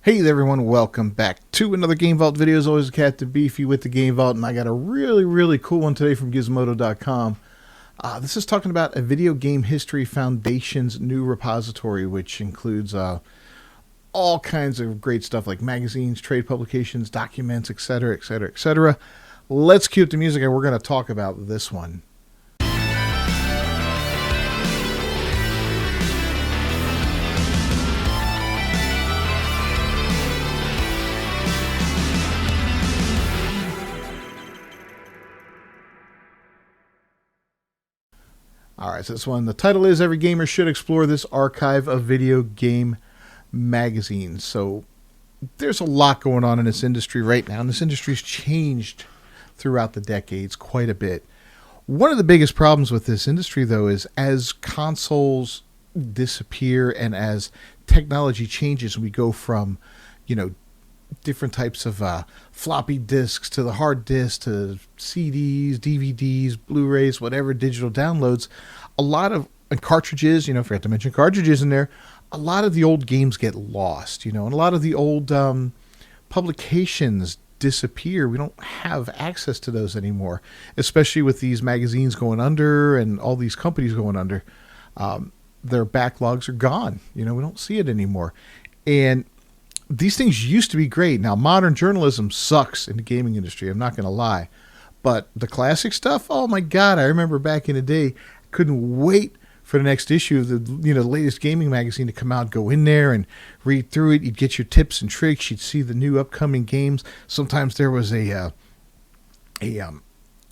Hey there everyone, welcome back to another Game Vault video. As always, Captain Beefy with the Game Vault, and I got a really cool one today from Gizmodo.com. This is talking about a Video Game History Foundation's new repository, which includes all kinds of great stuff like magazines, trade publications, documents, etc., etc., etc. Let's cue up the music and we're going to talk about this one. Alright, so this one, the title is Every Gamer Should Explore This Archive of Video Game Magazines. So there's a lot going on in this industry right now, and this industry's changed throughout the decades quite a bit. One of the biggest problems with this industry, though, is as consoles disappear and as technology changes, we go from, different types of floppy disks to the hard disk to CDs, DVDs, Blu-rays, whatever digital downloads. A lot of cartridges, forgot to mention cartridges in there. A lot of the old games get lost, and a lot of the old publications disappear. We don't have access to those anymore, especially with these magazines going under and all these companies going under. Their backlogs are gone. We don't see it anymore. And these things used to be great. Now, modern journalism sucks in the gaming industry. I'm not going to lie. But the classic stuff, oh my God, I remember back in the day, couldn't wait for the next issue of the latest gaming magazine to come out. Go in there and read through it. You'd get your tips and tricks. You'd see the new upcoming games. Sometimes there was a little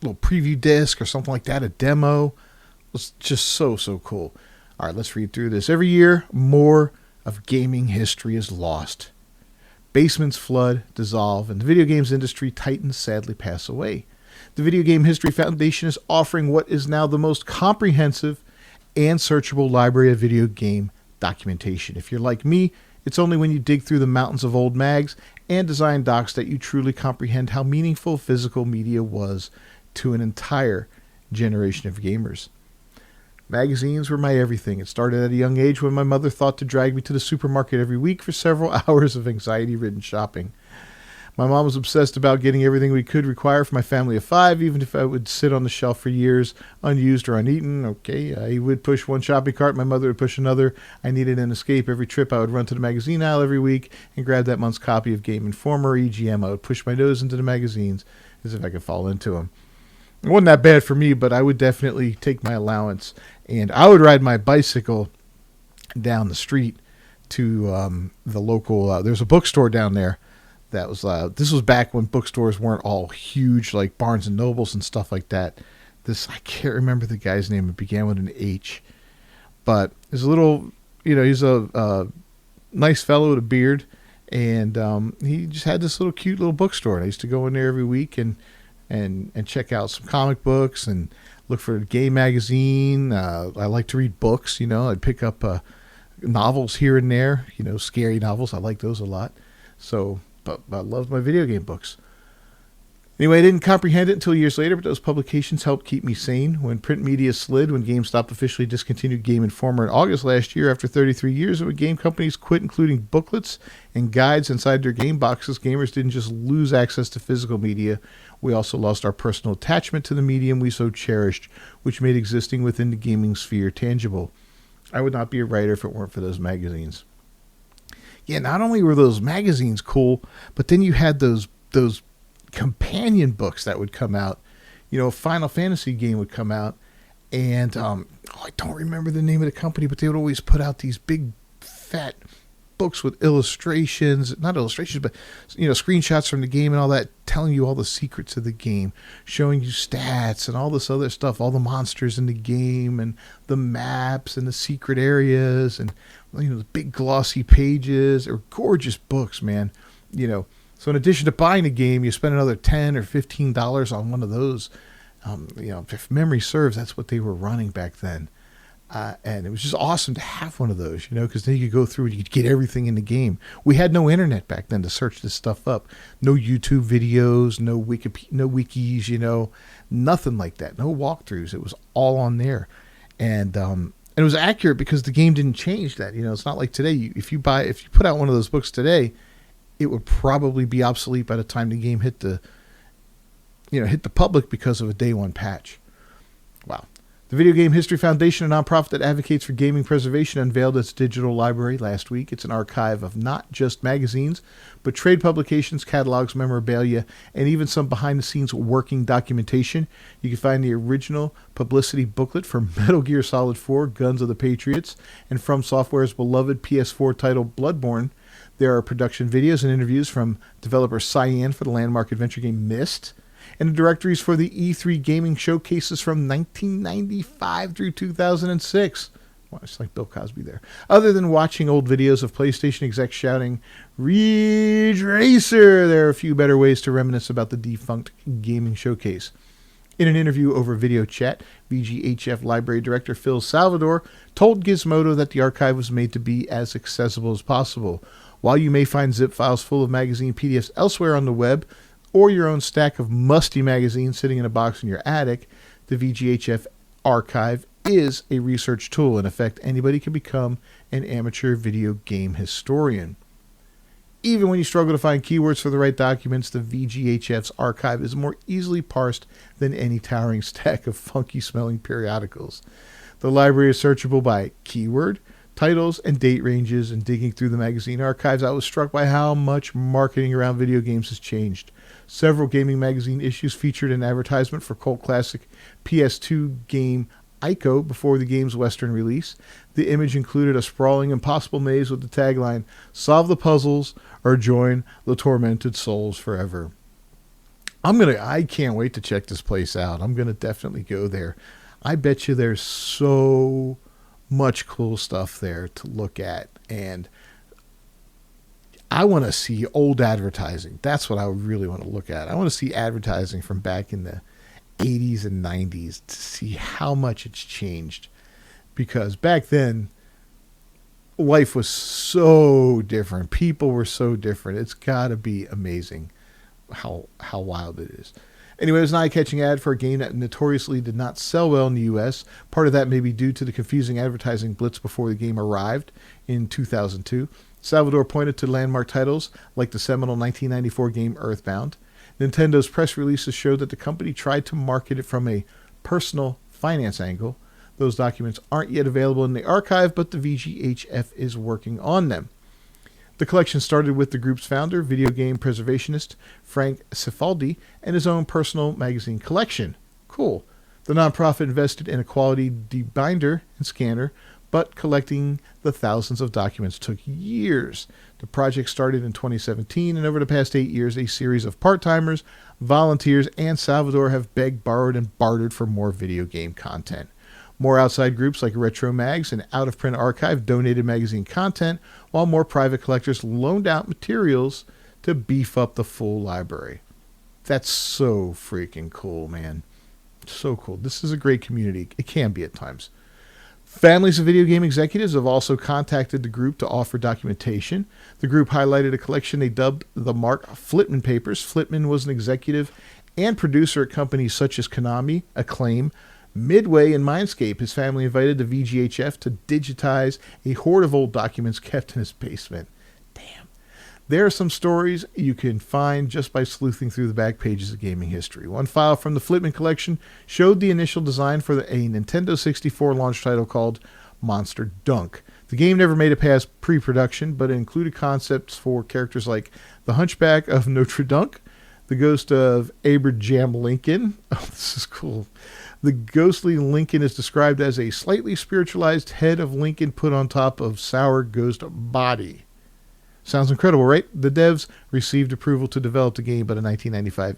preview disc or something like that, a demo. It was just so cool. All right, let's read through this. Every year, more of gaming history is lost. Basements flood, dissolve, and the video games industry titans sadly pass away. The Video Game History Foundation is offering what is now the most comprehensive and searchable library of video game documentation. If you're like me, it's only when you dig through the mountains of old mags and design docs that you truly comprehend how meaningful physical media was to an entire generation of gamers. Magazines were my everything. It started at a young age when my mother thought to drag me to the supermarket every week for several hours of anxiety-ridden shopping. My mom was obsessed about getting everything we could require for my family of 5, even if I would sit on the shelf for years, unused or uneaten. Okay, I would push one shopping cart, my mother would push another. I needed an escape. Every trip I would run to the magazine aisle every week and grab that month's copy of Game Informer or EGM. I would push my nose into the magazines as if I could fall into them. It wasn't that bad for me, but I would definitely take my allowance. And I would ride my bicycle down the street to the local, there's a bookstore down there that was, this was back when bookstores weren't all huge like Barnes & Nobles and stuff like that. I can't remember the guy's name. It began with an H. But there's a little, he's a nice fellow with a beard. And he just had this little cute little bookstore. And I used to go in there every week and check out some comic books and look for a game magazine. I like to read books, I'd pick up novels here and there, scary novels. I like those a lot. So, but I love my video game books. Anyway, I didn't comprehend it until years later, but those publications helped keep me sane. When print media slid, when GameStop officially discontinued Game Informer in August last year after 33 years, and when game companies quit including booklets and guides inside their game boxes, gamers didn't just lose access to physical media. We also lost our personal attachment to the medium we so cherished, which made existing within the gaming sphere tangible. I would not be a writer if it weren't for those magazines. Yeah, not only were those magazines cool, but then you had those companion books that would come out. A Final Fantasy game would come out, and I don't remember the name of the company, but they would always put out these big, fat books with illustrations, not illustrations, but screenshots from the game and all that, telling you all the secrets of the game, showing you stats and all this other stuff, all the monsters in the game and the maps and the secret areas and the big glossy pages. They were gorgeous books, man. So in addition to buying the game, you spend another $10 or $15 on one of those. If memory serves, that's what they were running back then. And it was just awesome to have one of those, because then you could go through and you could get everything in the game. We had no internet back then to search this stuff up. No YouTube videos, no wikis, nothing like that. No walkthroughs. It was all on there. And it was accurate because the game didn't change that. It's not like today. If you put out one of those books today, it would probably be obsolete by the time the game hit the public because of a day one patch. Wow. The Video Game History Foundation, a nonprofit that advocates for gaming preservation, unveiled its digital library last week. It's an archive of not just magazines, but trade publications, catalogs, memorabilia, and even some behind-the-scenes working documentation. You can find the original publicity booklet for Metal Gear Solid 4, Guns of the Patriots, and From Software's beloved PS4 title Bloodborne. There are production videos and interviews from developer Cyan for the landmark adventure game Myst, and the directories for the E3 gaming showcases from 1995 through 2006. Well, it's like Bill Cosby there. Other than watching old videos of PlayStation execs shouting, Ridge Racer, there are a few better ways to reminisce about the defunct gaming showcase. In an interview over video chat, VGHF Library Director Phil Salvador told Gizmodo that the archive was made to be as accessible as possible. While you may find zip files full of magazine PDFs elsewhere on the web, or your own stack of musty magazines sitting in a box in your attic, the VGHF archive is a research tool. In effect, anybody can become an amateur video game historian. Even when you struggle to find keywords for the right documents, the VGHF's archive is more easily parsed than any towering stack of funky-smelling periodicals. The library is searchable by keyword, titles, and date ranges, and digging through the magazine archives, I was struck by how much marketing around video games has changed. Several gaming magazine issues featured an advertisement for cult classic PS2 game Ico before the game's Western release. The image included a sprawling, impossible maze with the tagline, "Solve the puzzles or join the tormented souls forever." I can't wait to check this place out. I'm going to definitely go there. I bet you there's so much cool stuff there to look at, and I want to see old advertising. That's what I really want to look at. I want to see advertising from back in the 80s and 90s to see how much it's changed, because back then life was so different. People were so different. It's got to be amazing how wild it is. Anyway, it was an eye-catching ad for a game that notoriously did not sell well in the U.S. Part of that may be due to the confusing advertising blitz before the game arrived in 2002. Salvador pointed to landmark titles like the seminal 1994 game Earthbound. Nintendo's press releases showed that the company tried to market it from a personal finance angle. Those documents aren't yet available in the archive, but the VGHF is working on them. The collection started with the group's founder, video game preservationist Frank Cifaldi, and his own personal magazine collection. Cool. The nonprofit invested in a quality debinder and scanner, but collecting the thousands of documents took years. The project started in 2017, and over the past 8 years, a series of part-timers, volunteers, and Salvador have begged, borrowed, and bartered for more video game content. More outside groups like Retro Mags and Out of Print Archive donated magazine content, while more private collectors loaned out materials to beef up the full library. That's so freaking cool, man. So cool. This is a great community. It can be at times. Families of video game executives have also contacted the group to offer documentation. The group highlighted a collection they dubbed the Mark Flitman Papers. Flitman was an executive and producer at companies such as Konami, Acclaim, Midway, and Mindscape. His family invited the VGHF to digitize a hoard of old documents kept in his basement. Damn. There are some stories you can find just by sleuthing through the back pages of gaming history. One file from the Flitman collection showed the initial design for a Nintendo 64 launch title called Monster Dunk. The game never made it past pre-production, but it included concepts for characters like the Hunchback of Notre Dame, the ghost of Abraham Lincoln. Oh, this is cool. The ghostly Lincoln is described as a slightly spiritualized head of Lincoln put on top of sour ghost body. Sounds incredible, right? The devs received approval to develop the game, but a 1995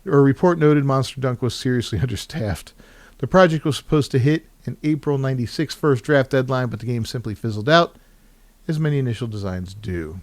report noted Monster Dunk was seriously understaffed. The project was supposed to hit an April 96 first draft deadline, but the game simply fizzled out, as many initial designs do.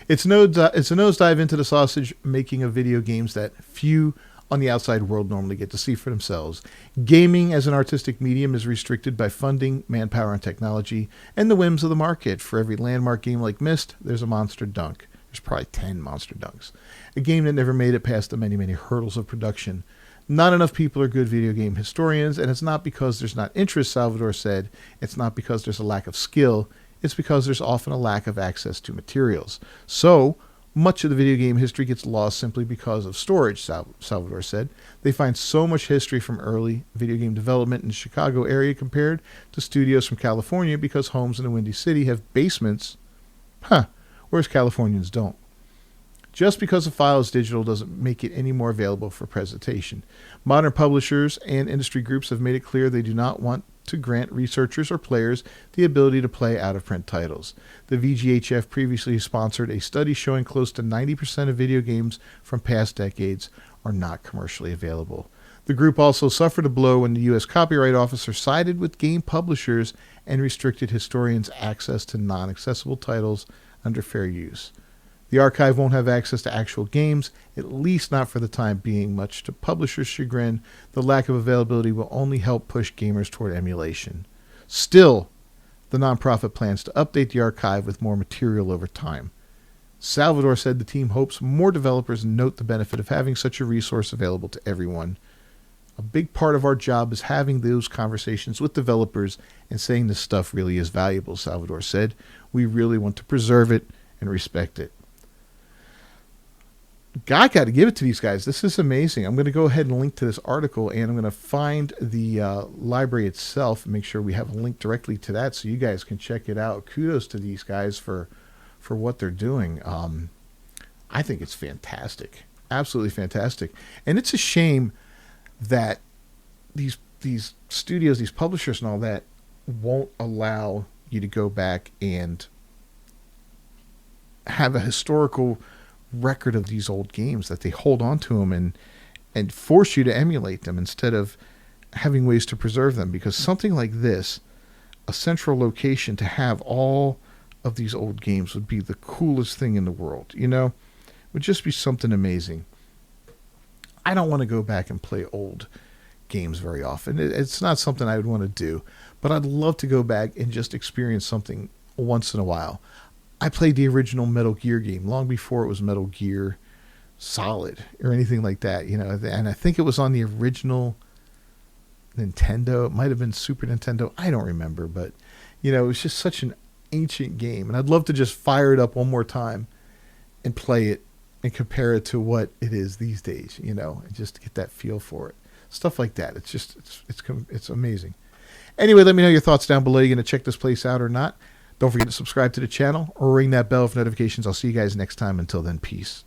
It's a nosedive into the sausage making of video games that few on the outside world normally get to see for themselves. Gaming as an artistic medium is restricted by funding, manpower, and technology, and the whims of the market. For every landmark game like Myst, there's a Monster Dunk. There's probably 10 Monster Dunks. A game that never made it past the many, many hurdles of production. Not enough people are good video game historians, and it's not because there's not interest, Salvador said. It's not because there's a lack of skill. it's because there's often a lack of access to materials. So, much of the video game history gets lost simply because of storage, Salvador said. They find so much history from early video game development in the Chicago area compared to studios from California because homes in the Windy City have basements, whereas Californians don't. Just because a file is digital doesn't make it any more available for presentation. Modern publishers and industry groups have made it clear they do not want to grant researchers or players the ability to play out-of-print titles. The VGHF previously sponsored a study showing close to 90% of video games from past decades are not commercially available. The group also suffered a blow when the U.S. Copyright Office sided with game publishers and restricted historians' access to non-accessible titles under fair use. The archive won't have access to actual games, at least not for the time being. Much to publishers' chagrin, the lack of availability will only help push gamers toward emulation. Still, the nonprofit plans to update the archive with more material over time. Salvador said the team hopes more developers note the benefit of having such a resource available to everyone. A big part of our job is having those conversations with developers and saying this stuff really is valuable, Salvador said. We really want to preserve it and respect it. I got to give it to these guys. This is amazing. I'm going to go ahead and link to this article, and I'm going to find the library itself and make sure we have a link directly to that so you guys can check it out. Kudos to these guys for what they're doing. I think it's fantastic. Absolutely fantastic. And it's a shame that these studios, these publishers and all that won't allow you to go back and have a historical record of these old games, that they hold on to them and force you to emulate them instead of having ways to preserve them. Because something like this, a central location to have all of these old games, would be the coolest thing in the world. You know, it would just be something amazing. I don't want to go back and play old games very often. It's not something I would want to do, but I'd love to go back and just experience something once in a while. I played the original Metal Gear game long before it was Metal Gear Solid or anything like that, you know, and I think it was on the original Nintendo. It might have been Super Nintendo. I don't remember, but, you know, it was just such an ancient game, and I'd love to just fire it up one more time and play it and compare it to what it is these days, you know, and just get that feel for it. Stuff like that. It's just, it's amazing. Anyway, let me know your thoughts down below. You going to check this place out or not? Don't forget to subscribe to the channel or ring that bell for notifications. I'll see you guys next time. Until then, peace.